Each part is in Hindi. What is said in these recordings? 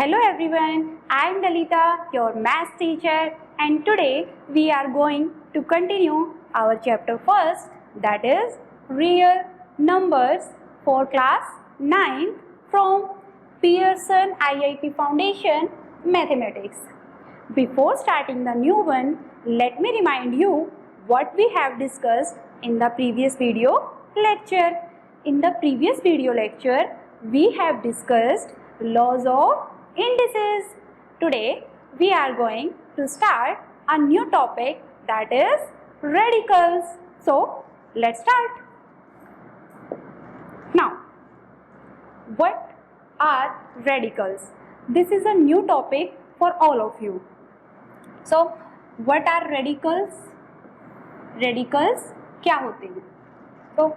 Hello everyone, I am Dalita, your math teacher, and today we are going to continue our chapter first, that is real numbers for class 9 from Pearson IIT Foundation Mathematics. Before starting the new one, let me remind you what we have discussed in the previous video lecture. In the previous video lecture, we have discussed laws of indices. Today we are going to start a new topic, that is radicals. So let's start. Now, what are radicals? This is a new topic for all of you. So what are radicals? Radicals क्या होते हैं? तो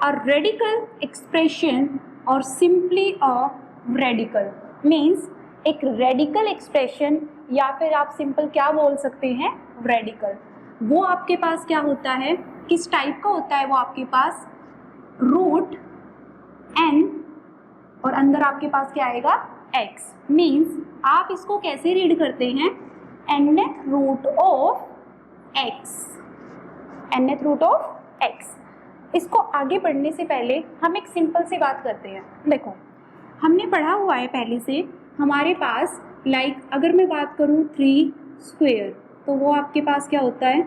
a radical expression or simply a radical means एक रेडिकल एक्सप्रेशन या फिर आप सिंपल क्या बोल सकते हैं, रेडिकल. वो आपके पास क्या होता है, किस टाइप का होता है? वो आपके पास रूट n और अंदर आपके पास क्या आएगा, x. मीन्स आप इसको कैसे रीड करते हैं, nth root of x. nth root of x. इसको आगे बढ़ने से पहले हम एक सिंपल सी बात करते हैं. देखो, हमने पढ़ा हुआ है पहले से, हमारे पास अगर मैं बात करूँ 3 स्क्वायर तो वो आपके पास क्या होता है,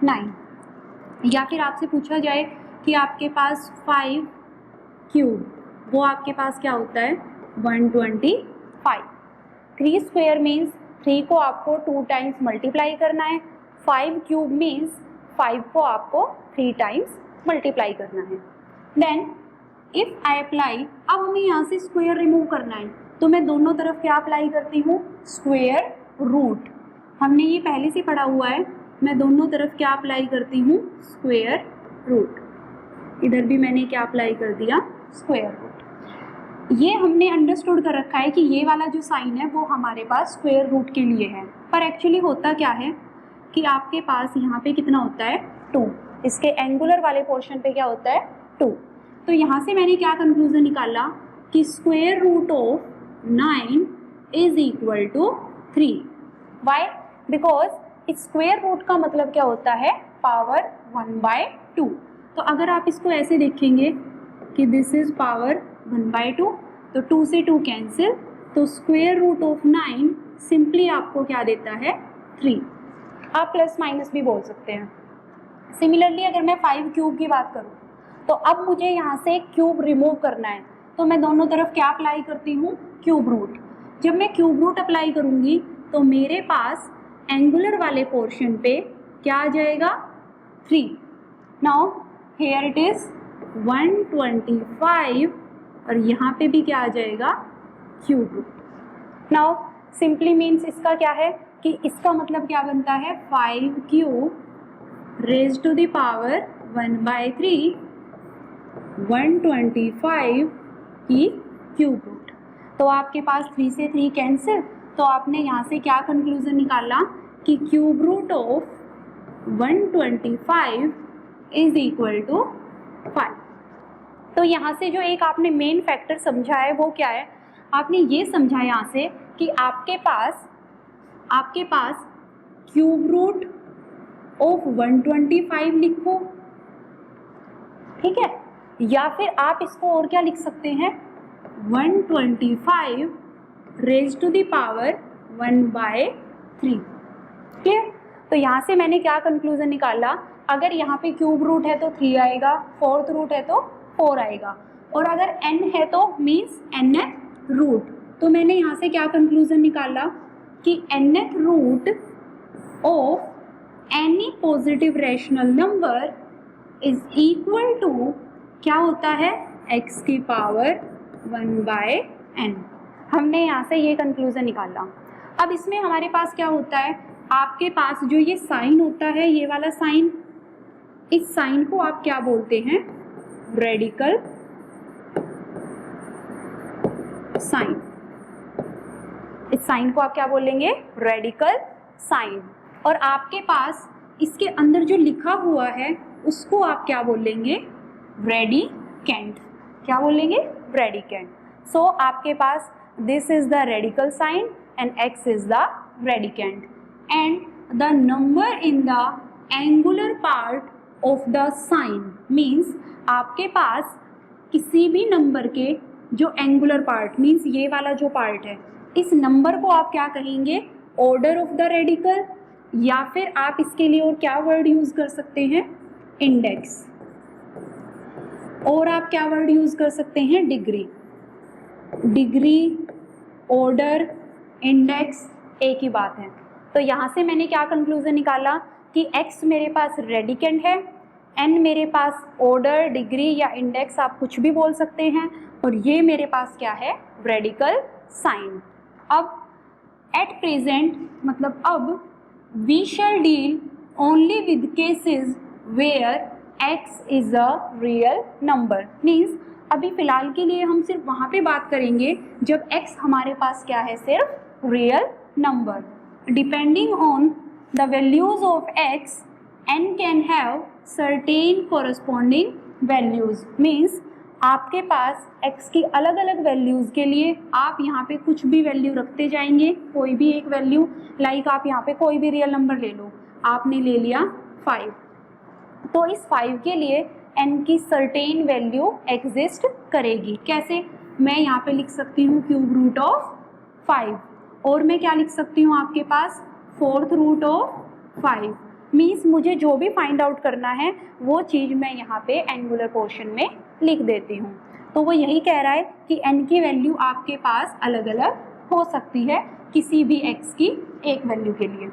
9. या फिर आपसे पूछा जाए कि आपके पास 5 क्यूब, वो आपके पास क्या होता है, 125. 3 स्क्वायर मीन्स 3 को आपको 2 टाइम्स मल्टीप्लाई करना है. 5 क्यूब मीन्स 5 को आपको 3 टाइम्स मल्टीप्लाई करना है. देन इफ आई अप्लाई, अब हमें यहाँ से स्क्वायर रिमूव करना है तो मैं दोनों तरफ क्या अप्लाई करती हूँ, स्क्वायर रूट. हमने ये पहले से पढ़ा हुआ है. मैं दोनों तरफ क्या अप्लाई करती हूँ, स्क्वायर रूट. इधर भी मैंने क्या अप्लाई कर दिया, स्क्वायर रूट. ये हमने अंडरस्टूड कर रखा है कि ये वाला जो साइन है वो हमारे पास स्क्वायर रूट के लिए है. पर एक्चुअली होता क्या है कि आपके पास यहाँ पे कितना होता है, 2. इसके एंगुलर वाले पोर्शन पे क्या होता है, 2. तो यहाँ से मैंने क्या कंक्लूजन निकाला कि square root of 9 is equal to 3. Why? Because square root का मतलब क्या होता है, पावर 1/2. तो अगर आप इसको ऐसे देखेंगे कि दिस इज पावर 1/2, तो 2 से 2 कैंसिल, तो स्क्वायर रूट ऑफ 9 सिंपली आपको क्या देता है, 3. आप प्लस माइनस भी बोल सकते हैं. सिमिलरली अगर मैं 5 क्यूब की बात करूँ तो अब मुझे यहाँ से क्यूब रिमूव करना है तो मैं दोनों तरफ क्या अप्लाई करती हूँ, क्यूब रूट. जब मैं क्यूब रूट अप्लाई करूँगी तो मेरे पास एंगुलर वाले पोर्शन पे क्या आ जाएगा, 3. नाउ हेयर इट इज 125 और यहाँ पे भी क्या आ जाएगा, cube root. Now simply means इसका क्या है कि इसका मतलब क्या बनता है, 5 cube raise to the power 1/3, 125 की क्यूब रूट. तो आपके पास 3 से 3 कैंसिल, तो आपने यहाँ से क्या कंक्लूजन निकाला कि cube root of 125 is equal to 5. तो यहाँ से जो एक आपने मेन फैक्टर समझा है वो क्या है, आपने ये समझा यहाँ से कि आपके पास क्यूब रूट ऑफ 125 लिखो, ठीक है, या फिर आप इसको और क्या लिख सकते हैं, 125 raise to the power 1/3. Clear? तो यहाँ से मैंने क्या कंक्लूजन निकाला, अगर यहाँ पे क्यूब रूट है तो 3 आएगा, फोर्थ रूट है तो 4 आएगा, और अगर n है तो मीन्स nth रूट. तो मैंने यहाँ से क्या कंक्लूजन निकाला कि nth root of any positive rational number is equal to क्या होता है, x की पावर 1/n. हमने यहाँ से ये कंक्लूजन निकाला. अब इसमें हमारे पास क्या होता है, आपके पास जो ये साइन होता है, ये वाला साइन, इस साइन को आप क्या बोलते हैं, रेडिकल साइन. इस साइन को आप क्या बोलेंगे, रेडिकल साइन. और आपके पास इसके अंदर जो लिखा हुआ है उसको आप क्या बोलेंगे, रेडिकेंट. क्या बोलेंगे, रेडिकेंट. सो आपके पास this is the radical sign and x is the radicand, and the number in the angular part of the sign means आपके पास किसी भी नंबर के जो एंगुलर पार्ट मीन्स ये वाला जो पार्ट है, इस नंबर को आप क्या कहेंगे, ऑर्डर ऑफ द रेडिकल, या फिर आप इसके लिए और क्या वर्ड यूज कर सकते हैं, इंडेक्स, और आप क्या वर्ड यूज कर सकते हैं, डिग्री। डिग्री, ऑर्डर, इंडेक्स एक ही बात है। तो यहाँ से मैंने क्या कंक्लूजन निकाला कि x मेरे पास रेडिकेंड है, n मेरे पास ऑर्डर, डिग्री या इंडेक्स आप कुछ भी बोल सकते हैं, और ये मेरे पास क्या है, रेडिकल साइन। अब एट प्रेजेंट मतलब अब we shall deal only with cases where x is a real number, means अभी फिलहाल के लिए हम सिर्फ वहाँ पे बात करेंगे जब x हमारे पास क्या है, सिर्फ real number. Depending on the values of x, n can have certain corresponding values, means आपके पास x की अलग अलग वैल्यूज़ के लिए आप यहाँ पे कुछ भी वैल्यू रखते जाएंगे, कोई भी एक वैल्यू, लाइक आप यहाँ पे कोई भी रियल नंबर ले लो, आपने ले लिया 5, तो इस 5 के लिए n की सर्टेन वैल्यू एग्जिस्ट करेगी। कैसे, मैं यहाँ पे लिख सकती हूँ क्यूब रूट ऑफ 5, और मैं क्या लिख सकती हूँ आपके पास, फोर्थ रूट ऑफ 5, मीन्स मुझे जो भी फाइंड आउट करना है वो चीज़ मैं यहाँ पे एंगुलर पोर्शन में लिख देती हूँ। तो वो यही कह रहा है कि n की वैल्यू आपके पास अलग अलग हो सकती है किसी भी x की एक वैल्यू के लिए।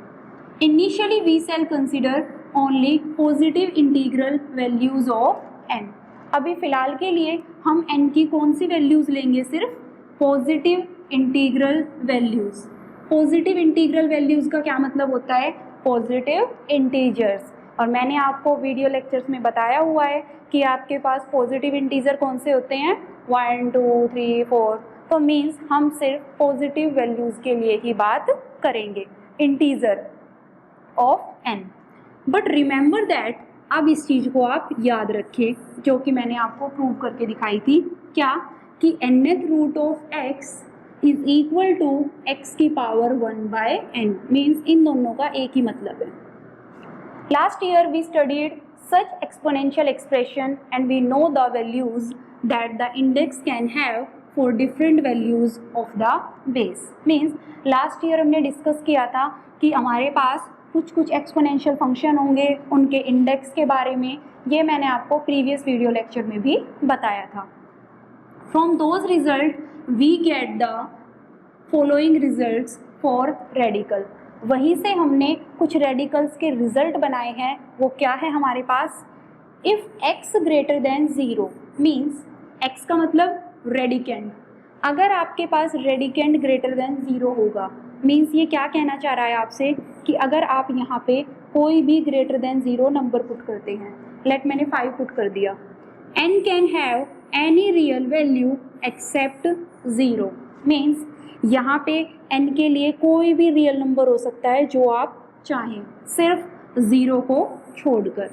Initially we shall consider only positive integral values of n। अभी फ़िलहाल के लिए हम n की कौन सी वैल्यूज़ लेंगे, सिर्फ positive integral values. Positive integral values का क्या मतलब होता है, पॉजिटिव इंटीजर्स, और मैंने आपको वीडियो लेक्चर्स में बताया हुआ है कि आपके पास पॉजिटिव इंटीजर कौन से होते हैं, 1 2 3 4, तो मीन्स हम सिर्फ पॉजिटिव वैल्यूज़ के लिए ही बात करेंगे, integer of n। But remember that, अब इस चीज़ को आप याद रखें जो कि मैंने आपको प्रूव करके दिखाई थी, क्या कि nth root of x is equal to x की पावर 1/n, मीन्स इन दोनों का एक ही मतलब है। Last year we studied such exponential expression and we know the values that the index can have for different values of the base, means last year हमने डिस्कस किया था कि हमारे पास कुछ कुछ एक्सपोनेंशियल फंक्शन होंगे, उनके इंडेक्स के बारे में, ये मैंने आपको प्रीवियस वीडियो लेक्चर में भी बताया था। From those result we get the following results for radical, वहीं से हमने कुछ रेडिकल्स के रिजल्ट बनाए हैं। वो क्या है हमारे पास, if x greater than 0 means x का मतलब रेडिकेंड, अगर आपके पास रेडिकेंड ग्रेटर देन 0 होगा, मीन्स ये क्या कहना चाह रहा है आपसे कि अगर आप यहाँ पे कोई भी ग्रेटर देन 0 नंबर पुट करते हैं, लेट मैंने 5 पुट कर दिया, n can have any real value except 0, means यहाँ पे n के लिए कोई भी रियल नंबर हो सकता है जो आप चाहें, सिर्फ 0 को छोड़कर।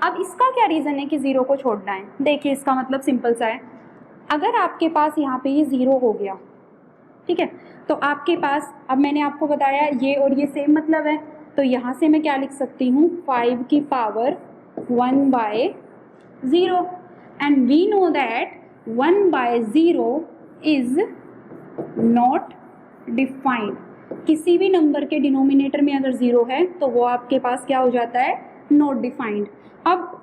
अब इसका क्या रीज़न है कि 0 को छोड़ना है, देखिए इसका मतलब सिंपल सा है, अगर आपके पास यहाँ पे ये 0 हो गया, ठीक है, तो आपके पास, अब मैंने आपको बताया ये और ये सेम मतलब है, तो यहाँ से मैं क्या लिख सकती हूँ, 5 की power 1/0, and we know that 1/0 is not defined, किसी भी नंबर के डिनोमिनेटर में अगर 0 है तो वो आपके पास क्या हो जाता है, नॉट डिफाइंड। अब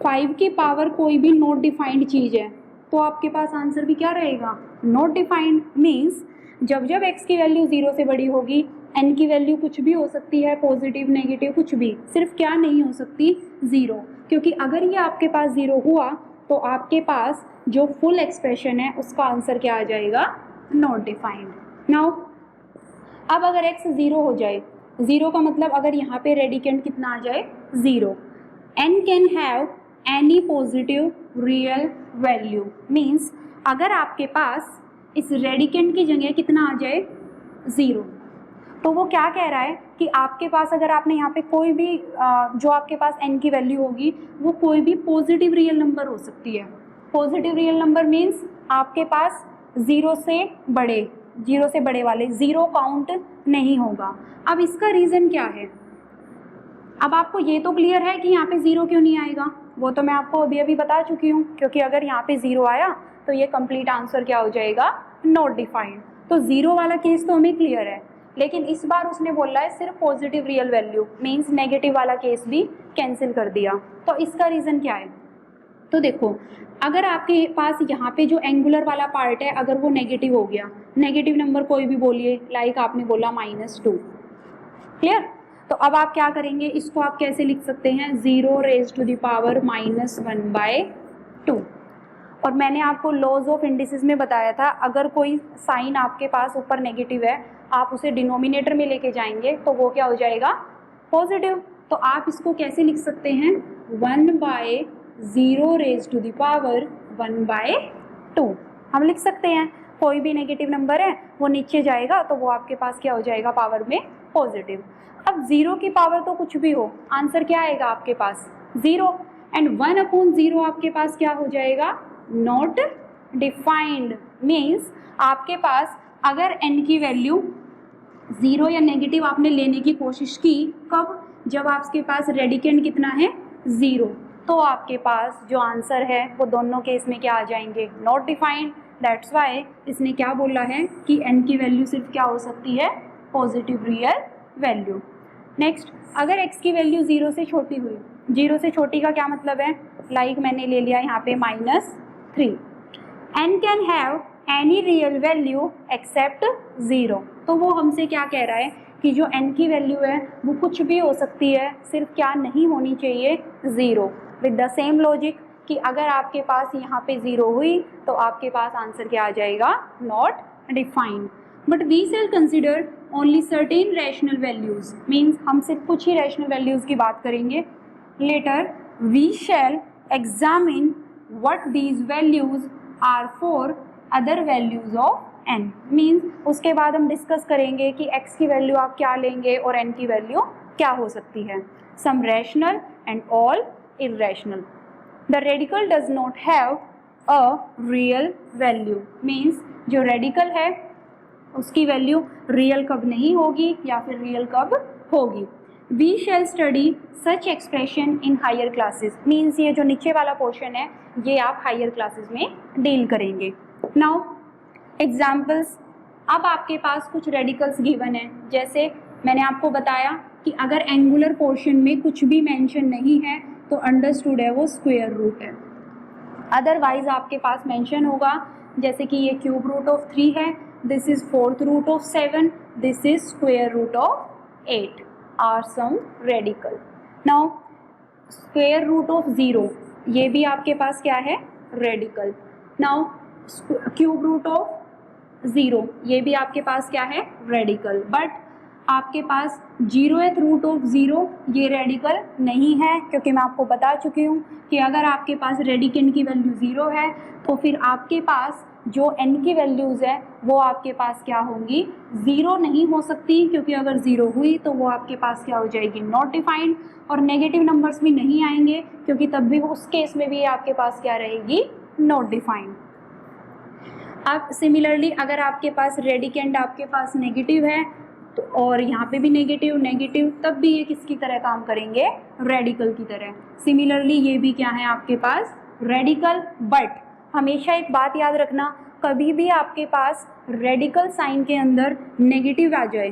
5 की पावर कोई भी नॉट डिफाइंड चीज़ है तो आपके पास आंसर भी क्या रहेगा, नॉट डिफाइंड, मीन्स जब जब x की वैल्यू 0 से बड़ी होगी, n की वैल्यू कुछ भी हो सकती है, पॉजिटिव नेगेटिव कुछ भी, सिर्फ क्या नहीं हो सकती, 0, क्योंकि अगर ये आपके पास 0 हुआ तो आपके पास जो फुल एक्सप्रेशन है उसका आंसर क्या आ जाएगा, नॉट डिफाइंड। नाउ अब अगर x 0 हो जाए, 0 का मतलब अगर यहाँ पे रेडिकेंड कितना आ जाए, 0, n can have any positive real value, means अगर आपके पास इस रेडिकेंड की जगह कितना आ जाए, 0, तो वो क्या कह रहा है कि आपके पास अगर आपने यहाँ पे कोई भी जो आपके पास n की वैल्यू होगी वो कोई भी पॉजिटिव रियल नंबर हो सकती है। पॉजिटिव रियल नंबर मीन्स आपके पास ज़ीरो से बड़े वाले, ज़ीरो काउंट नहीं होगा। अब इसका रीज़न क्या है? अब आपको ये तो क्लियर है कि यहाँ पे ज़ीरो क्यों नहीं आएगा, वो तो मैं आपको अभी अभी बता चुकी हूँ, क्योंकि अगर यहाँ पे ज़ीरो आया तो ये कंप्लीट आंसर क्या हो जाएगा? Not defined. तो ज़ीरो वाला केस तो हमें क्लियर है, लेकिन इस बार उसने बोला है सिर्फ positive real value, means negative वाला केस भी कैंसिल कर दिया। तो इसका रीज़न क्या है? तो देखो, अगर आपके पास यहाँ पे जो एंगुलर वाला पार्ट है अगर वो नेगेटिव हो गया, नेगेटिव नंबर कोई भी बोलिए, लाइक आपने बोला -2, क्लियर? तो अब आप क्या करेंगे, इसको आप कैसे लिख सकते हैं? 0 रेज़ टू द पावर -1/2। और मैंने आपको लॉज ऑफ इंडिसेस में बताया था, अगर कोई साइन आपके पास ऊपर नेगेटिव है, आप उसे डिनोमिनेटर में लेके जाएंगे तो वो क्या हो जाएगा? पॉजिटिव। तो आप इसको कैसे लिख सकते हैं? 1/0 रेज़ टू द पावर 1/2 हम लिख सकते हैं। कोई भी नेगेटिव नंबर है वो नीचे जाएगा तो वो आपके पास क्या हो जाएगा? पावर में पॉजिटिव। अब 0 की पावर तो कुछ भी हो, आंसर क्या आएगा आपके पास? 0। एंड 1/0 आपके पास क्या हो जाएगा? Not defined. मीन्स आपके पास अगर n की वैल्यू 0 या नेगेटिव आपने लेने की कोशिश की, कब? जब आपके पास रेडिकेंड कितना है? 0। तो आपके पास जो आंसर है वो दोनों केस में क्या आ जाएंगे? Not defined. दैट्स वाई इसने क्या बोला है कि n की वैल्यू सिर्फ क्या हो सकती है? Positive real value. नेक्स्ट, अगर x की वैल्यू 0 से छोटी हुई, 0 से छोटी का क्या मतलब है? लाइक मैंने ले लिया यहाँ पे -3। n can have any real value except 0। तो वो हमसे क्या कह रहा है कि जो n की वैल्यू है वो कुछ भी हो सकती है, सिर्फ क्या नहीं होनी चाहिए? 0। विद द सेम लॉजिक कि अगर आपके पास यहाँ पे 0 हुई तो आपके पास आंसर क्या आ जाएगा? Not defined. But we shall consider only certain rational values, means हम सिर्फ कुछ ही रैशनल वैल्यूज की बात करेंगे। Later we shall examine what these values are for other values of n। Means उसके बाद हम डिस्कस करेंगे कि x की वैल्यू आप क्या लेंगे और n की वैल्यू क्या हो सकती है। Some rational and all irrational. The radical does not have a real value, means जो रेडिकल है उसकी वैल्यू रियल कब नहीं होगी या फिर रियल कब होगी। We shall study such expression in higher classes, means ये जो नीचे वाला पोर्शन है ये आप हायर क्लासेस में डील करेंगे। Now examples. अब आपके पास कुछ रेडिकल्स गिवन है, जैसे मैंने आपको बताया कि अगर एंगुलर पोर्शन में कुछ भी मेंशन नहीं है तो अंडरस्टूड है वो स्क्वायर रूट है। अदरवाइज आपके पास मेंशन होगा, जैसे कि ये क्यूब रूट ऑफ 3 है, this is fourth root of 7, this is square root of 8 are some radical. Now square root of 0 ये भी आपके पास क्या है? Radical. Now cube root of 0 ये भी आपके पास क्या है? रेडिकल। बट आपके पास 0th रूट ऑफ 0 ये रेडिकल नहीं है, क्योंकि मैं आपको बता चुकी हूँ कि अगर आपके पास रेडिकेंड की वैल्यू 0 है तो फिर आपके पास जो n की वैल्यूज़ है वो आपके पास क्या होंगी? 0 नहीं हो सकती, क्योंकि अगर 0 हुई तो वो आपके पास क्या हो जाएगी? Not defined. और नेगेटिव नंबर्स भी नहीं आएंगे, क्योंकि तब भी उस केस में भी आपके पास क्या रहेगी? Not defined. अब सिमिलरली अगर आपके पास रेडिकेंड आपके पास नेगेटिव है तो और यहाँ पे भी नेगेटिव, तब भी ये किसकी तरह काम करेंगे? रेडिकल की तरह। सिमिलरली ये भी क्या है आपके पास? रेडिकल। बट हमेशा एक बात याद रखना, कभी भी आपके पास रेडिकल साइन के अंदर नेगेटिव आ जाए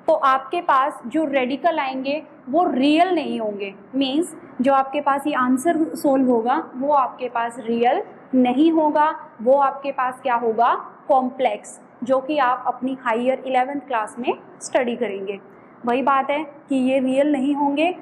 तो आपके पास जो रेडिकल आएंगे वो रियल नहीं होंगे। मीन्स जो आपके पास ये आंसर सोल्व होगा वो आपके पास रियल नहीं होगा, वो आपके पास क्या होगा? कॉम्प्लेक्स, जो कि आप अपनी हायर 11th क्लास में स्टडी करेंगे। वही बात है कि ये रियल नहीं होंगे,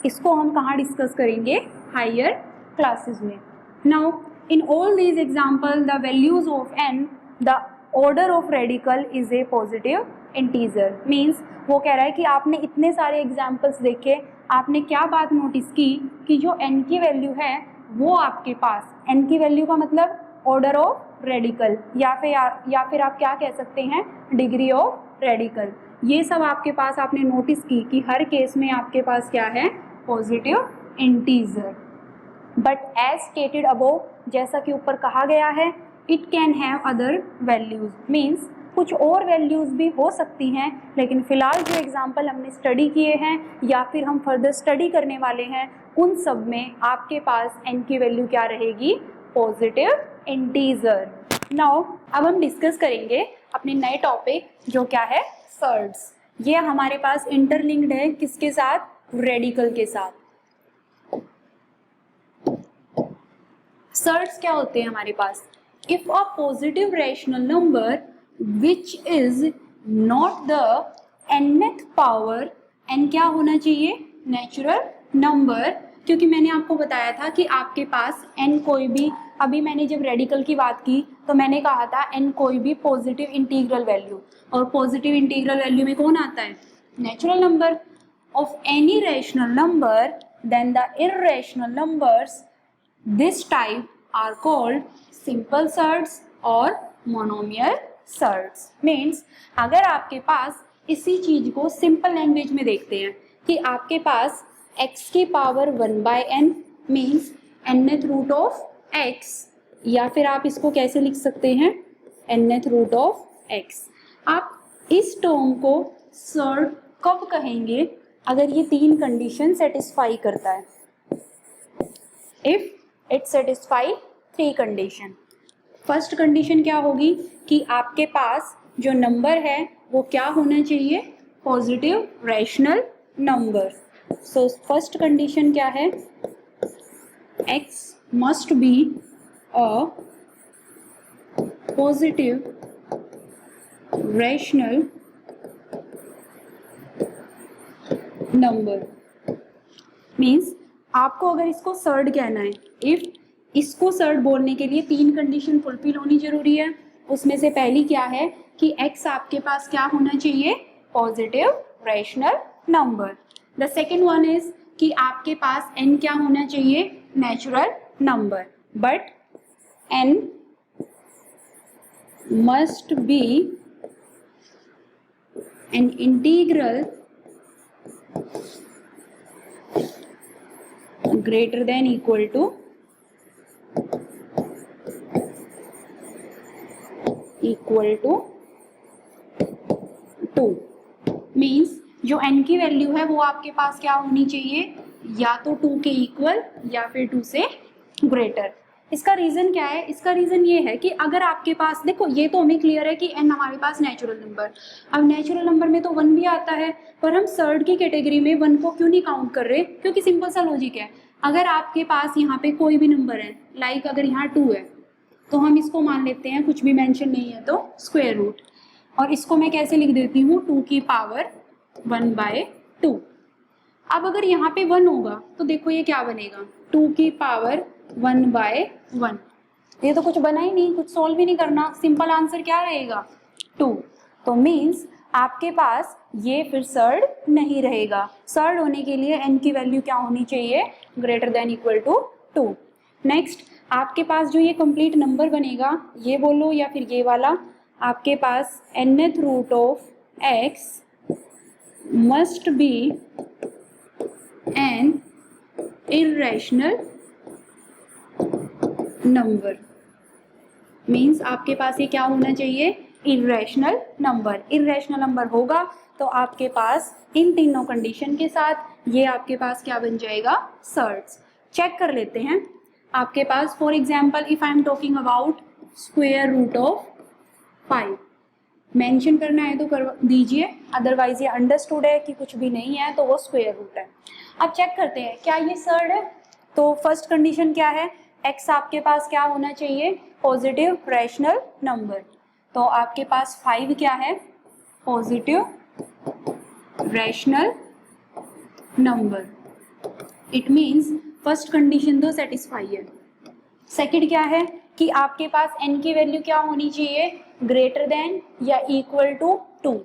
इसको हम कहाँ डिस्कस करेंगे? हायर क्लासेस में। Now in all these example the values of n the order of radical is a positive integer. Means वो कह रहा है कि आपने इतने सारे एग्जाम्पल्स देखे, आपने क्या बात नोटिस की कि जो n की वैल्यू है वो आपके पास, n की वैल्यू का मतलब ऑर्डर ऑफ रेडिकल, या फिर आप क्या कह सकते हैं? Degree of radical. ये सब आपके पास आपने नोटिस की कि हर केस में आपके पास क्या है? Positive integer. But as stated above, जैसा कि ऊपर कहा गया है it can have other values, means कुछ और वैल्यूज भी हो सकती हैं, लेकिन फिलहाल जो एग्जाम्पल हमने स्टडी किए हैं या फिर हम फर्दर स्टडी करने वाले हैं उन सब में आपके पास n की वैल्यू क्या रहेगी, पॉजिटिव इंटीजर। नाउ अब हम डिस्कस करेंगे अपने नए टॉपिक जो क्या है सर्ड्स। ये हमारे पास इंटरलिंक्ड है किसके साथ, रेडिकल के साथ। सर्ड्स क्या होते हैं हमारे पास, if a positive rational number which is not the nth power, n क्या होना चाहिए, नेचुरल नंबर, क्योंकि मैंने आपको बताया था कि आपके पास n कोई भी, अभी मैंने जब रेडिकल की बात की तो मैंने कहा था n कोई भी पॉजिटिव इंटीग्रल वैल्यू, और पॉजिटिव इंटीग्रल वैल्यू में कौन आता है, natural number of any rational number, then the irrational numbers this type are called simple surds और मोनोमियल सर्ड्स। मीन्स अगर आपके पास इसी चीज को सिंपल लैंग्वेज में देखते हैं कि आपके पास x की power 1/n means nth root of x, या फिर आप इसको कैसे लिख सकते हैं, nth रूट ऑफ x। आप इस टर्म को सर्ड कब कहेंगे, अगर ये तीन कंडीशन सेटिस्फाई करता है, if it satisfy three condition. First condition क्या होगी कि आपके पास जो नंबर है वो क्या होना चाहिए, positive rational number. So first condition क्या है, x must be a positive rational number. Means आपको अगर इसको सर्ड कहना है, इफ इसको सर्ड बोलने के लिए तीन कंडीशन फुलफिल होनी जरूरी है। उसमें से पहली क्या है कि x आपके पास क्या होना चाहिए, positive rational number. The second one is कि आपके पास n क्या होना चाहिए, natural number, but n must be an integral greater than equal to two. Means जो n की वैल्यू है वो आपके पास क्या होनी चाहिए, या तो 2 के इक्वल या फिर 2 से ग्रेटर। इसका रीजन क्या है, इसका रीजन ये है कि अगर आपके पास, देखो ये तो हमें क्लियर है कि n हमारे पास नेचुरल नंबर, अब नेचुरल नंबर में तो 1 भी आता है, पर हम सर्ड की कैटेगरी में 1 को क्यों नहीं काउंट कर रहे, क्योंकि सिंपल सा लॉजिक है, अगर आपके पास यहाँ पे कोई भी नंबर है, लाइक अगर यहाँ 2 है तो हम इसको मान लेते हैं, कुछ भी मेंशन नहीं है तो स्क्वायर रूट, और इसको मैं कैसे लिख देती हूँ, 2 की पावर 1/2। अब अगर यहाँ पे 1 होगा तो देखो ये क्या बनेगा, 2 की पावर 1/1। ये तो कुछ बना ही नहीं, कुछ सॉल्व ही नहीं करना, सिंपल आंसर क्या रहेगा, 2। तो मीन्स आपके पास ये फिर सर्ड नहीं रहेगा। सर्ड होने के लिए n की वैल्यू क्या होनी चाहिए, greater than equal to 2। Next आपके पास जो ये कंप्लीट नंबर बनेगा, ये बोलो या फिर ये वाला, आपके पास nth root of x must be an irrational number. Means आपके पास ये क्या होना चाहिए, इर्रेशनल नंबर। इर्रेशनल नंबर होगा तो आपके पास इन तीनों कंडीशन के साथ ये आपके पास क्या बन जाएगा, सर्ड्स। चेक कर लेते हैं आपके पास, for example if I am talking about square root of 5, mention करना है तो कर दीजिए, अदरवाइज ये अंडरस्टूड है कि कुछ भी नहीं है तो वो स्क्वायर रूट है। अब चेक करते हैं क्या ये सर्ड है। तो फर्स्ट कंडीशन क्या है, x आपके पास क्या होना चाहिए, पॉजिटिव रैशनल नंबर। तो आपके पास 5 क्या है, positive rational number. It means first condition तो सेटिस्फाई है। सेकंड क्या है कि आपके पास n की वैल्यू क्या होनी चाहिए, ग्रेटर देन या इक्वल टू 2।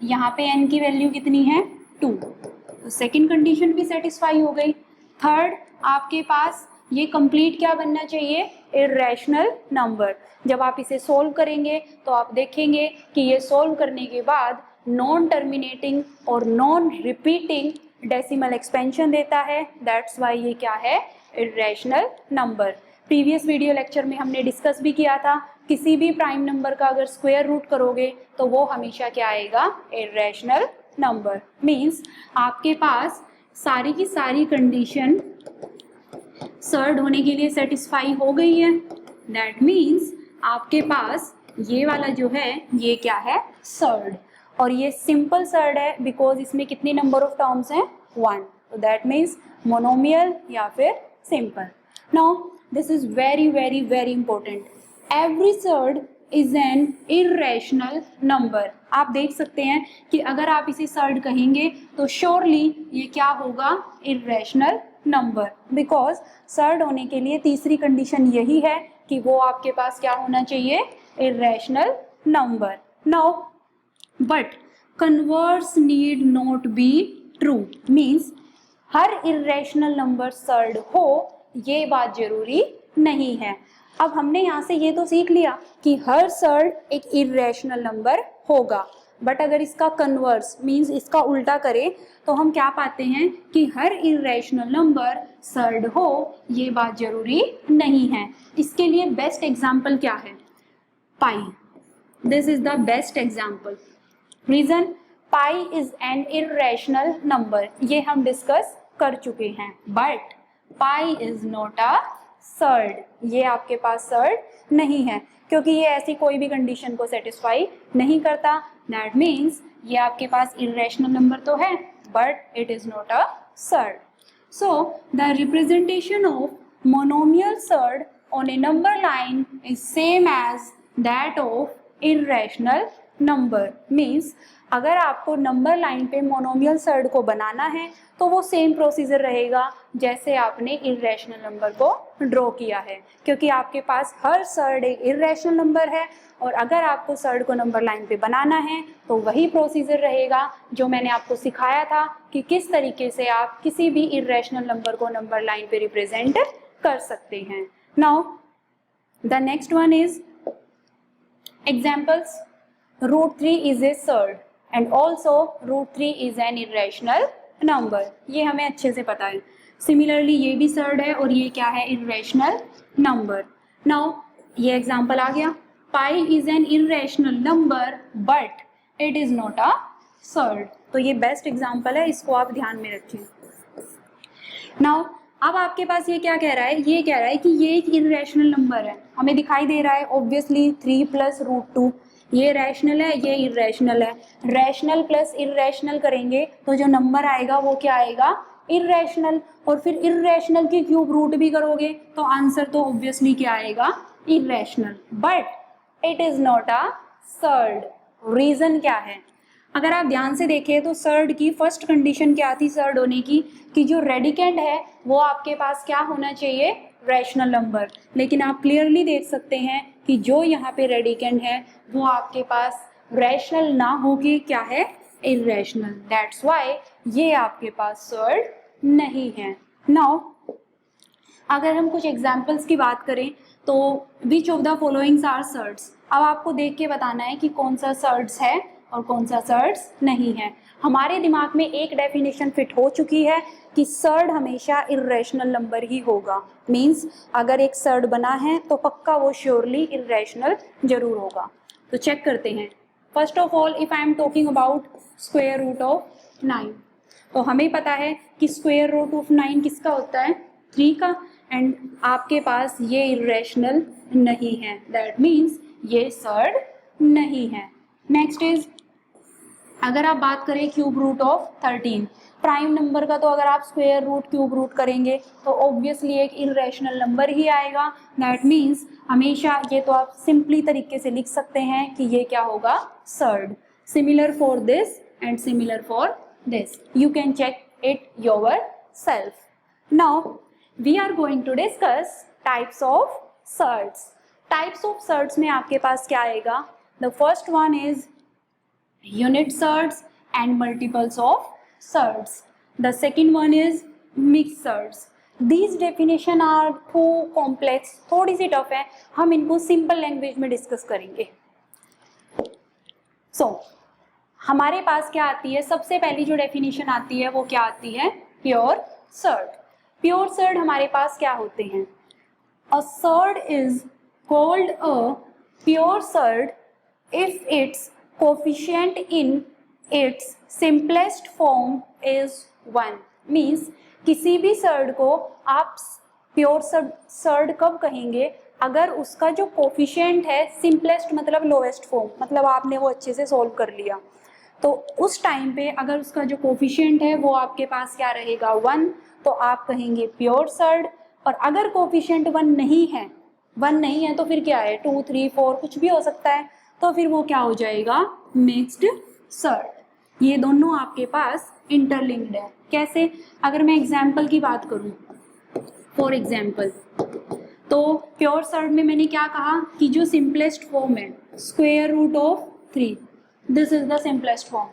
यहाँ पे n की वैल्यू कितनी है, 2। तो सेकंड कंडीशन भी सेटिस्फाई हो गई। थर्ड आपके पास ये कंप्लीट क्या बनना चाहिए, इर्रेशनल नंबर। जब आप इसे सोल्व करेंगे तो आप देखेंगे कि ये सोल्व करने के बाद नॉन टर्मिनेटिंग और नॉन रिपीटिंग डेसिमल एक्सपेंशन देता है, दैट्स वाई ये क्या है, irrational number. Previous video lecture में हमने डिस्कस भी किया था किसी भी प्राइम नंबर का अगर स्क्वायर रूट करोगे तो वो हमेशा क्या आएगा, इर्रेशनल नंबर। मीन्स आपके पास सारी की सारी कंडीशन सर्ड होने के लिए सेटिस्फाई हो गई है। दैट मीन्स आपके पास ये वाला जो है ये क्या है, सर्ड। और ये सिंपल सर्ड है बिकॉज इसमें कितनी नंबर ऑफ टर्म्स हैं, 1। तो दैट मीन्स मोनोमियल या फिर simple. Now this is very very very important, every surd is an irrational number. आप देख सकते हैं कि अगर आप इसे सर्ड कहेंगे तो श्योरली ये क्या होगा, इर्रेशनल नंबर। बिकॉज सर्ड होने के लिए तीसरी कंडीशन यही है कि वो आपके पास क्या होना चाहिए, irrational number. Now but converse need not be true, means her irrational number surd हो ये बात जरूरी नहीं है। अब हमने यहाँ से ये तो सीख लिया कि हर सर्ड एक इर्रेशनल नंबर होगा, बट अगर इसका कन्वर्स मीन्स इसका उल्टा करें तो हम क्या पाते हैं कि हर इर्रेशनल नंबर सर्ड हो ये बात जरूरी नहीं है। इसके लिए बेस्ट एग्जाम्पल क्या है, pi. This is the best example. Reason, pi is an irrational number, ये हम डिस्कस कर चुके हैं। But pi is not a surd, ये आपके पास सर्ड नहीं है क्योंकि ये ऐसी कोई भी कंडीशन को सेटिस्फाई नहीं करता। दैट मीन्स ये आपके पास इर्रेशनल नंबर तो है but it is not a surd. So the representation of monomial surd on a number line is same as that of irrational number. Means अगर आपको नंबर लाइन पे मोनोमियल सर्ड को बनाना है तो वो सेम प्रोसीजर रहेगा जैसे आपने इर्रेशनल नंबर को ड्रॉ किया है, क्योंकि आपके पास हर सर्ड एक इर्रेशनल नंबर है और अगर आपको सर्ड को नंबर लाइन पे बनाना है तो वही प्रोसीजर रहेगा जो मैंने आपको सिखाया था कि किस तरीके से आप किसी भी इर्रेशनल नंबर को नंबर लाइन पे रिप्रेजेंट कर सकते हैं। Now the next one is examples. √3 is a surd and also √3 is an irrational number, ये हमें अच्छे से पता है। सिमिलरली ये भी सर्ड है और ये क्या है, इर्रेशनल नंबर। नाउ ये एग्जांपल आ गया, पाई is an irrational number but it is not a surd. तो ये बेस्ट एग्जांपल है, इसको आप ध्यान में रखें। नाउ अब आपके पास ये क्या कह रहा है, ये कह रहा है कि ये एक इर्रेशनल नंबर है, हमें दिखाई दे रहा है ऑब्वियसली 3 + √2, ये रैशनल है ये इर्रेशनल है। रैशनल प्लस इर्रेशनल करेंगे तो जो नंबर आएगा वो क्या आएगा, इर्रेशनल। और फिर इर्रेशनल की क्यूब रूट भी करोगे तो आंसर तो ऑब्वियसली क्या आएगा, irrational. But it is not a surd. Reason क्या है, अगर आप ध्यान से देखें तो सर्ड की फर्स्ट कंडीशन क्या थी सर्ड होने की, कि जो रेडिकेंड है वो आपके पास क्या होना चाहिए, रैशनल नंबर। लेकिन आप क्लियरली देख सकते हैं कि जो यहाँ पे रेडिकेंड है वो आपके पास रैशनल ना होके क्या है, इर्रेशनल। दैट्स व्हाई ये आपके पास सर्ड नहीं है। नाउ अगर हम कुछ एग्जाम्पल्स की बात करें तो which of the followings are surds. अब आपको देख के बताना है कि कौन सा सर्ड्स है और कौन सा सर्ड्स नहीं है। हमारे दिमाग में एक डेफिनेशन फिट हो चुकी है कि सर्ड हमेशा इर्रेशनल नंबर ही होगा। मीन्स अगर एक सर्ड बना है तो पक्का वो श्योरली इर्रेशनल जरूर होगा। तो चेक करते हैं। First of all if I am talking about square root of 9, तो हमें पता है कि स्क्वायर रूट ऑफ 9 किसका होता है, 3 का। एंड आपके पास ये इर्रेशनल नहीं है, दैट मीन्स ये सर्ड नहीं है। नेक्स्ट इज, अगर आप बात करें cube root of 13, prime number का तो अगर आप स्क्वायर रूट क्यूब रूट करेंगे तो ऑब्वियसली एक इर्रेशनल नंबर ही आएगा। दैट मीन्स हमेशा ये तो आप सिंपली तरीके से लिख सकते हैं कि ये क्या होगा, surd. Similar for this and similar for this, you can check it yourself. Now we are going to discuss types of surds. Types of surds में आपके पास क्या आएगा, the first one is unit surds and multiples of surds. The second one is mixed surds. These definition are too complex, थोड़ी सी टफ है, हम इनको सिंपल लैंग्वेज में डिस्कस करेंगे। So, हमारे पास क्या आती है, सबसे पहली जो डेफिनेशन आती है वो क्या आती है, प्योर सर्ड। प्योर सर्ड हमारे पास क्या होते हैं, a surd is called a pure surd if its coefficient in its simplest form is 1 means किसी भी सर्ड को आप प्योर सर्ड कब कहेंगे, अगर उसका जो कोफिशिएंट है सिंपलेस्ट मतलब लोएस्ट फॉर्म, मतलब आपने वो अच्छे से सॉल्व कर लिया, तो उस टाइम पे अगर उसका जो कोफिशिएंट है वो आपके पास क्या रहेगा 1, तो आप कहेंगे प्योर सर्ड। और अगर कोफिशिएंट 1 नहीं है तो फिर क्या है 2, 3, 4 कुछ भी हो सकता है, तो फिर वो क्या हो जाएगा मिक्स्ड सर्ड। ये दोनों आपके पास इंटरलिंक्ड है। कैसे, अगर मैं एग्जाम्पल की बात करूं, फॉर एग्जाम्पल, तो प्योर सर्ड में मैंने क्या कहा कि जो सिंपलेस्ट फॉर्म है square root of 3, this is the simplest form.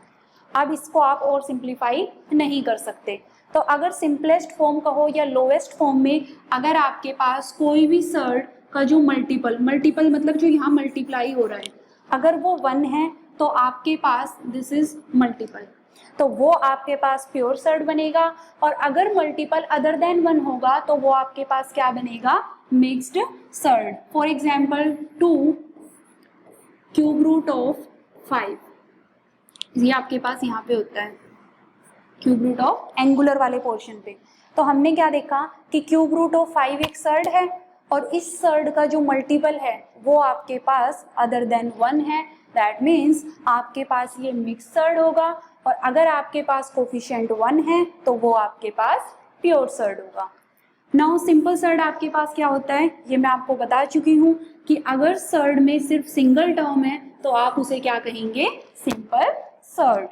अब इसको आप और सिंप्लीफाई नहीं कर सकते, तो अगर सिंपलेस्ट फॉर्म कहो या लोएस्ट फॉर्म में अगर आपके पास कोई भी सर्ड का जो मल्टीपल मतलब जो यहाँ मल्टीप्लाई हो रहा है अगर वो 1 है तो आपके पास दिस इज मल्टीपल, तो वो आपके पास प्योर सर्ड बनेगा। और अगर मल्टीपल अदर देन 1 होगा तो वो आपके पास क्या बनेगा mixed surd. For example 2 cube root of 5, ये आपके पास यहाँ पे होता है क्यूब रूट ऑफ एंगुलर वाले पोर्शन पे। तो हमने क्या देखा कि क्यूब रूट ऑफ 5 एक सर्ड है और इस सर्ड का जो मल्टीपल है वो आपके पास अदर देन 1 है, दैट मीन्स आपके पास ये मिक्स सर्ड होगा। और अगर आपके पास कोफिशिएंट 1 है तो वो आपके पास प्योर सर्ड होगा। नाउ सिंपल सर्ड आपके पास क्या होता है, ये मैं आपको बता चुकी हूँ कि अगर सर्ड में सिर्फ सिंगल टर्म है तो आप उसे क्या कहेंगे simple surd.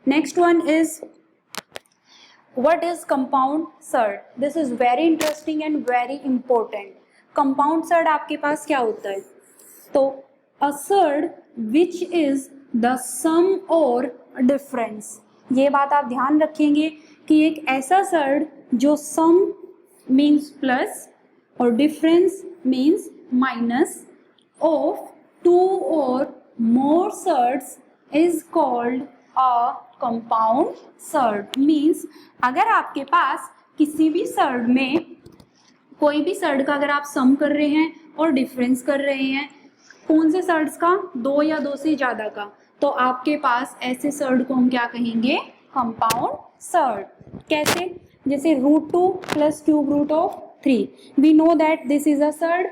Next one is what is compound surd? This is very interesting and very important. Compound surd आपके पास क्या होता है, तो a surd which is the sum or difference, ये बात आप ध्यान रखेंगे कि एक ऐसा सर्ड जो sum means plus और difference means minus of 2 or more surds is called a compound surd. Means अगर आपके पास किसी भी सर्ड में कोई भी सर्ड का अगर आप सम कर रहे हैं और डिफरेंस कर रहे हैं, कौन से सर्ड्स का 2 या 2 से ज़्यादा का, तो आपके पास ऐसे सर्ड को हम क्या कहेंगे कंपाउंड सर्ड। कैसे, जैसे √2 plus cube root of 3, we know that this is a surd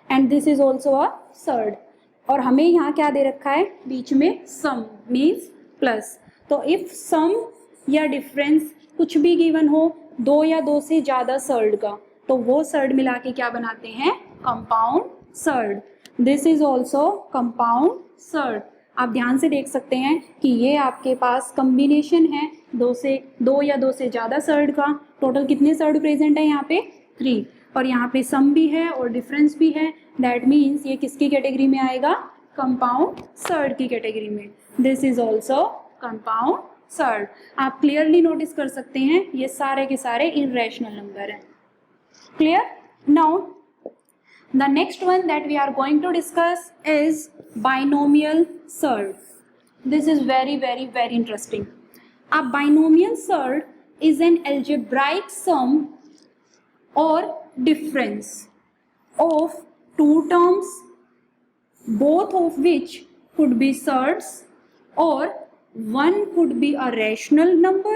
and this is also a surd, और हमें यहाँ क्या दे रखा है बीच में सम मीन्स प्लस। तो इफ सम या डिफरेंस कुछ भी गिवन हो 2 या 2 से ज़्यादा सर्ड का, तो वो सर्ड मिला के क्या बनाते हैं compound surd. This is also compound surd. आप ध्यान से देख सकते हैं कि ये आपके पास कम्बिनेशन है 2 या 2 से ज़्यादा सर्ड का। टोटल कितने सर्ड प्रेजेंट है यहाँ पे 3, और यहाँ पे सम भी है और डिफरेंस भी है, दैट मीन्स ये किसकी कैटेगरी में आएगा कंपाउंड सर्ड की कैटेगरी में। This is also compound surd. आप क्लियरली नोटिस कर सकते हैं ये सारे के सारे इररेशनल नंबर हैं। Clear? Now the next one that we are going to discuss is binomial surd. This is very very very interesting. A binomial surd is an algebraic sum or difference of two terms, both of which could be surds, or one could be a rational number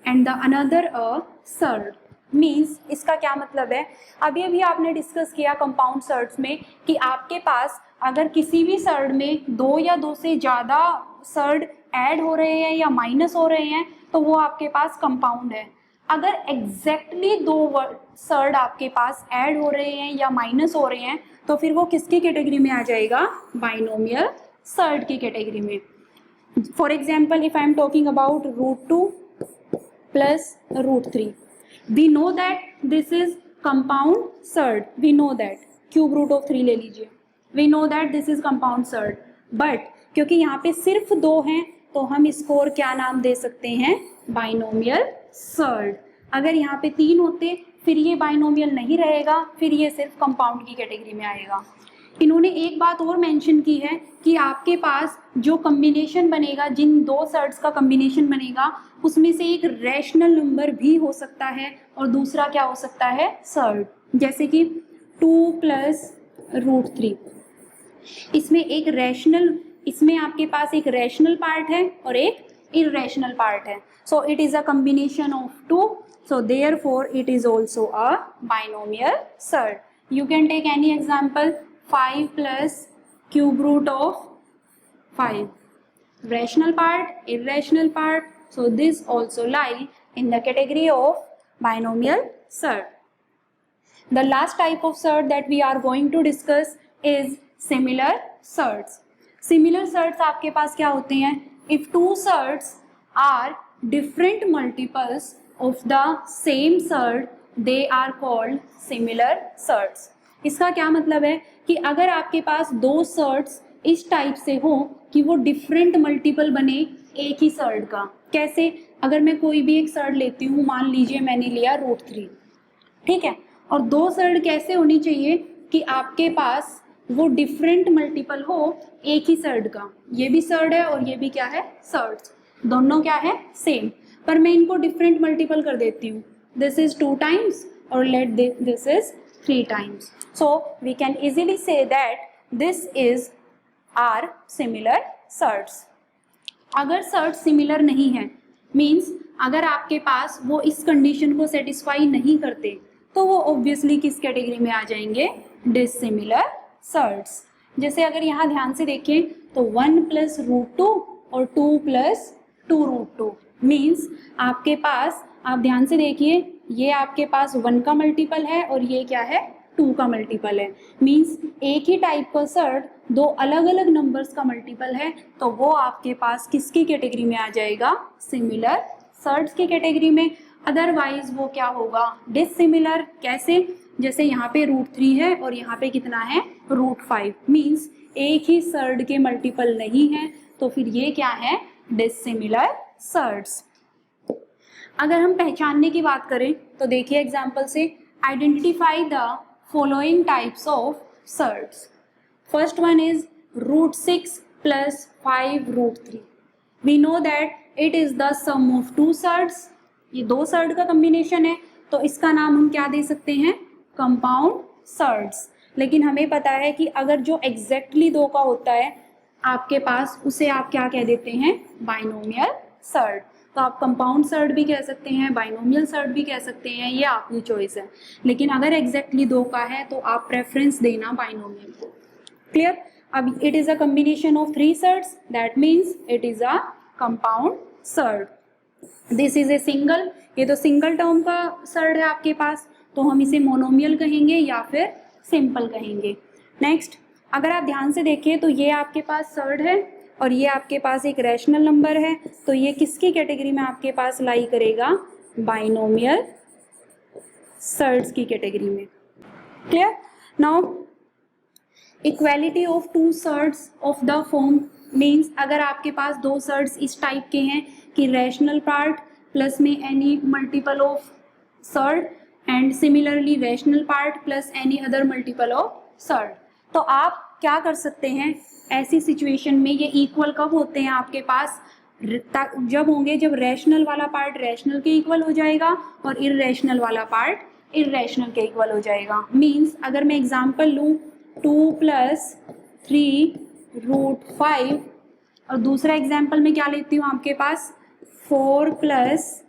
and the another a surd. Means इसका क्या मतलब है, अभी अभी आपने डिस्कस किया कंपाउंड सर्ड्स में कि आपके पास अगर किसी भी सर्ड में 2 या 2 से ज़्यादा सर्ड ऐड हो रहे हैं या माइनस हो रहे हैं तो वो आपके पास कंपाउंड है। अगर एग्जैक्टली 2 सर्ड आपके पास ऐड हो रहे हैं या माइनस हो रहे हैं तो फिर वो किसकी कैटेगरी में आ जाएगा बाइनोमियल सर्ड की कैटेगरी में। For example if I am talking about √2 plus √3, we know that this is compound surd, we know that cube root of 3 ले लीजिए, we know that this is compound surd, but क्योंकि यहाँ पे सिर्फ 2 हैं तो हम इसको और क्या नाम दे सकते हैं बाइनोमियल सर्ड। अगर यहाँ पे 3 होते फिर ये बाइनोमियल नहीं रहेगा, फिर ये सिर्फ कंपाउंड की कैटेगरी में आएगा। इन्होंने एक बात और मेंशन की है कि आपके पास जो कम्बिनेशन बनेगा, जिन 2 सर्ड्स का कम्बिनेशन बनेगा उसमें से एक रैशनल नंबर भी हो सकता है और दूसरा क्या हो सकता है सर्ड। जैसे कि 2 प्लस √3, इसमें एक रैशनल, इसमें आपके पास एक रैशनल पार्ट है और एक इरेशनल पार्ट है. So it is a combination of two. So therefore it is also a binomial surd. You can take any example. 5 plus cube root of 5. Rational part, irrational part. So this also lie in the category of binomial surd. The last type of surd that we are going to discuss is similar surds. Similar surds आपके पास क्या होते हैं? If two surds are different multiples of the same surd, they are called similar surds. इसका क्या मतलब है कि अगर आपके पास दो surds इस टाइप से हो कि वो डिफरेंट मल्टीपल बने एक ही सर्ड का. कैसे? अगर मैं कोई भी एक सर्ड लेती हूँ, मान लीजिए मैंने लिया √3, ठीक है, और दो सर्ड कैसे होनी चाहिए कि आपके पास वो डिफरेंट मल्टीपल हो एक ही सर्ड का. ये भी सर्ड है और ये भी क्या है? सर्ड. दोनों क्या है? सेम, पर मैं इनको डिफरेंट मल्टीपल कर देती हूँ. दिस इज 2 टाइम्स और let this is 3 times. So we can easily see that this is are similar surds. अगर सर्ड सिमिलर नहीं है, मीन्स अगर आपके पास वो इस कंडीशन को सेटिस्फाई नहीं करते, तो वो ऑब्वियसली किस कैटेगरी में आ जाएंगे? Dissimilar surds. जैसे अगर यहाँ ध्यान से देखें तो 1 प्लस √2 और 2 प्लस 2√2 मीन्स आपके पास, आप ध्यान से देखिए, ये आपके पास 1 का मल्टीपल है और ये क्या है? 2 का मल्टीपल है. मीन्स एक ही टाइप का सर्ड दो अलग अलग नंबर्स का मल्टीपल है, तो वो आपके पास किसकी कैटेगरी में आ जाएगा? सिमिलर सर्ड्स की कैटेगरी में. अदरवाइज वो क्या होगा? डिसिमिलर. कैसे? जैसे यहाँ पे √3 है और यहाँ पे कितना है? √5. मीन्स एक ही सर्ड के मल्टीपल नहीं है, तो फिर ये क्या है? Dissimilar surds. अगर हम पहचानने की बात करें तो देखिए एग्जाम्पल से, identify the following types of surds. First one is √6 plus 5√3. We know that it is the sum of 2 surds. ये दो सर्ड का कॉम्बिनेशन है, तो इसका नाम हम क्या दे सकते हैं? Compound surds. लेकिन हमें पता है कि अगर जो एग्जैक्टली 2 का होता है आपके पास, उसे आप क्या कह देते हैं? Binomial surd. तो आप कंपाउंड सर्ड भी कह सकते हैं, बाइनोमियल सर्ड भी कह सकते हैं, ये आपकी चॉइस है. लेकिन अगर एग्जैक्टली 2 का है तो आप प्रेफरेंस देना बाइनोमियल को. क्लियर? अब it is a combination of 3 surds, that means it is a compound surd. This is a single. ये तो सिंगल टर्म का सर्ड है आपके पास, तो हम इसे मोनोमियल कहेंगे या फिर सिंपल कहेंगे. नेक्स्ट, अगर आप ध्यान से देखें तो ये आपके पास सर्ड है और ये आपके पास एक रैशनल नंबर है, तो ये किसकी कैटेगरी में आपके पास लाई करेगा? बाइनोमियल सर्ड्स की कैटेगरी में. Clear? Now equality of 2 surds of the form means अगर आपके पास 2 सर्ड्स इस टाइप के हैं कि रैशनल पार्ट प्लस में any multiple of surd and similarly rational part plus any other multiple of surd, तो आप क्या कर सकते हैं ऐसी सिचुएशन में? ये इक्वल कब होते हैं आपके पास? जब होंगे जब रैशनल वाला पार्ट रैशनल के इक्वल हो जाएगा और इरेशनल वाला पार्ट इरेशनल के इक्वल हो जाएगा. मीन्स अगर मैं एग्जांपल लूँ 2 प्लस 3√5 और दूसरा एग्जांपल में क्या लेती हूँ आपके पास? 4 प्लस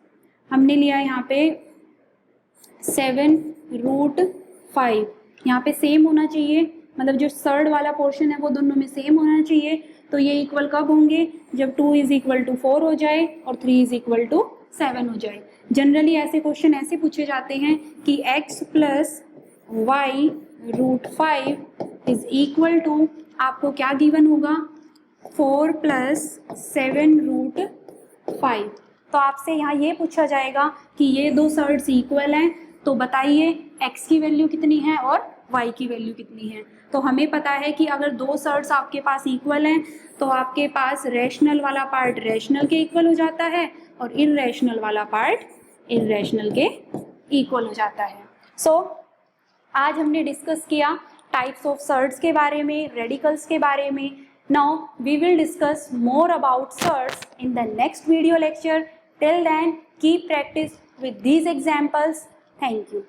हमने लिया यहाँ पे 7√5. यहाँ पे सेम होना चाहिए, मतलब जो सर्ड वाला पोर्शन है वो दोनों में सेम होना चाहिए. तो ये इक्वल कब होंगे? जब 2 इज इक्वल टू 4 हो जाए और 3 इज इक्वल टू 7 हो जाए. जनरली ऐसे क्वेश्चन ऐसे पूछे जाते हैं कि x plus y √5 is equal to, आपको क्या गिवन होगा? 4 प्लस 7√5. तो आपसे यहाँ ये पूछा जाएगा कि ये दो सर्ड्स इक्वल हैं, तो बताइए x की वैल्यू कितनी है और y की वैल्यू कितनी है. तो हमें पता है कि अगर दो सर्ड्स आपके पास इक्वल हैं तो आपके पास रैशनल वाला पार्ट रैशनल के इक्वल हो जाता है और इरेशनल वाला पार्ट इरेशनल के इक्वल हो जाता है. सो आज हमने डिस्कस किया टाइप्स ऑफ सर्ड्स के बारे में, रेडिकल्स के बारे में. Now we will discuss more about surds in the next video lecture. Till then, keep practice with these examples. Thank you.